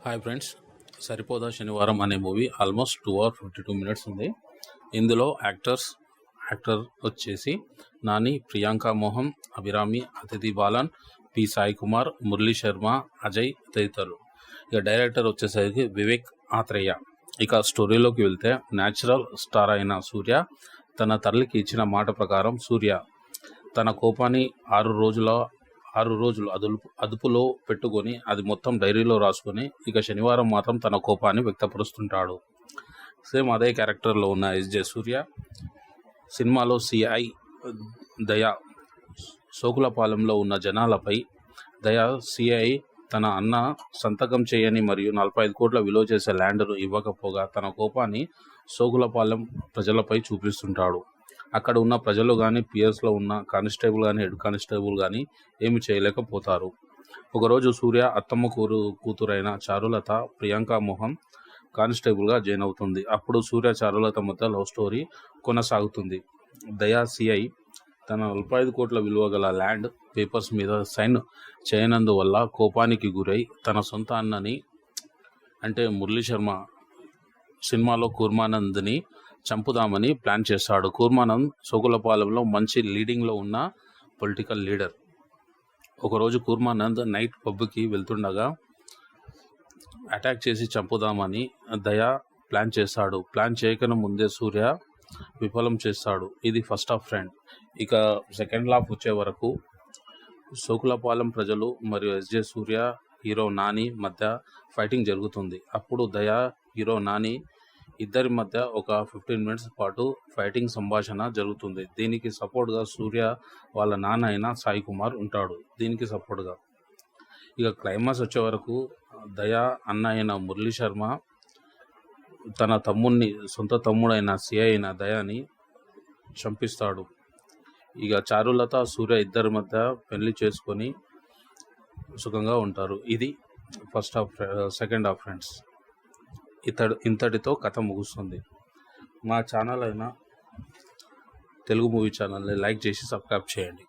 Hi friends, సరిపోదా శనివారం అనే movie almost 2 hours 52 minutes ఉంది. ఇందులో యాక్టర్ వచ్చేసి నాని, ప్రియాంక మోహన్, అభిరామి, అతిథి బాలన్, పి సాయి కుమార్, మురళీ శర్మ, అజయ్ తదితరులు. ఇక డైరెక్టర్ వచ్చేసరికి వివేక్ ఆత్రేయ. ఇక స్టోరీలోకి వెళ్తే, న్యాచురల్ స్టార్ అయిన సూర్య తన తల్లికి ఇచ్చిన మాట ప్రకారం సూర్య తన కోపాన్ని 6 రోజులు అదుపులో పెట్టుకొని అది మొత్తం డైరీలో రాసుకొని ఇక శనివారం మాత్రం తన కోపాన్ని వ్యక్తపరుస్తుంటాడు. సేమ్ అదే క్యారెక్టర్లో ఉన్న ఎస్జే సూర్య సినిమాలో సిఐ దయా సోకులపాలెంలో ఉన్న జనాలపై దయా సిఐ తన అన్న సంతకం చేయని మరియు 45 కోట్ల విలువ చేసే ల్యాండ్ను ఇవ్వకపోగా తన కోపాన్ని సోకులపాలెం ప్రజలపై చూపిస్తుంటాడు. అక్కడ ఉన్న ప్రజలు కానీ, పిఎస్లో ఉన్న కానిస్టేబుల్ కానీ, హెడ్ కానిస్టేబుల్ కానీ ఏమి చేయలేకపోతారు. ఒకరోజు సూర్య అత్తమ్మ కూతురైన చారులత, ప్రియాంక మోహన్ కానిస్టేబుల్గా జాయిన్ అవుతుంది. అప్పుడు సూర్య చారులత మధ్య లవ్ స్టోరీ కొనసాగుతుంది. దయా సిఐ తన 45 కోట్ల విలువ గల ల్యాండ్ పేపర్స్ మీద సైన్ చేయనందువల్ల కోపానికి గురై తన సొంత అన్నని అంటే మురళీ శర్మ సినిమాలో కూర్మానంద్ని చంపుదామని ప్లాన్ చేస్తాడు. కూర్మానంద్ సోకులపాలెంలో మంచి లీడింగ్లో ఉన్న పొలిటికల్ లీడర్. ఒకరోజు కూర్మానంద్ నైట్ పబ్కి వెళ్తుండగా అటాక్ చేసి చంపుదామని దయా ప్లాన్ చేస్తాడు. ప్లాన్ చేయకనే ముందే సూర్య విఫలం చేస్తాడు. ఇది ఫస్ట్ హాఫ్ ఫ్రెండ్. ఇక సెకండ్ హాఫ్ వచ్చే వరకు సోకులపాలెం ప్రజలు మరియు ఎస్జే సూర్య హీరో నాని మధ్య ఫైటింగ్ జరుగుతుంది. అప్పుడు దయా హీరో నాని ఇద్దరి మధ్య ఒక 15 minutes పాటు ఫైటింగ్ సంభాషణ జరుగుతుంది. దీనికి సపోర్ట్గా సూర్య వాళ్ళ నాన్న అయిన సాయి కుమార్ ఉంటాడు. దీనికి సపోర్ట్గా ఇక క్లైమాక్స్ వచ్చే వరకు దయా అన్న అయిన మురళీ శర్మ తన సొంత తమ్ముడైన సిఐ అయిన దయాని చంపిస్తాడు. ఇక చారులత, సూర్య ఇద్దరి మధ్య పెళ్లి చేసుకొని సుఖంగా ఉంటారు. ఇది first half. Second half friends, ఇంతటితో కథ ముగుస్తుంది. మా ఛానల్ అయిన తెలుగు మూవీ ఛానల్ని లైక్ చేసి సబ్స్క్రైబ్ చేయండి.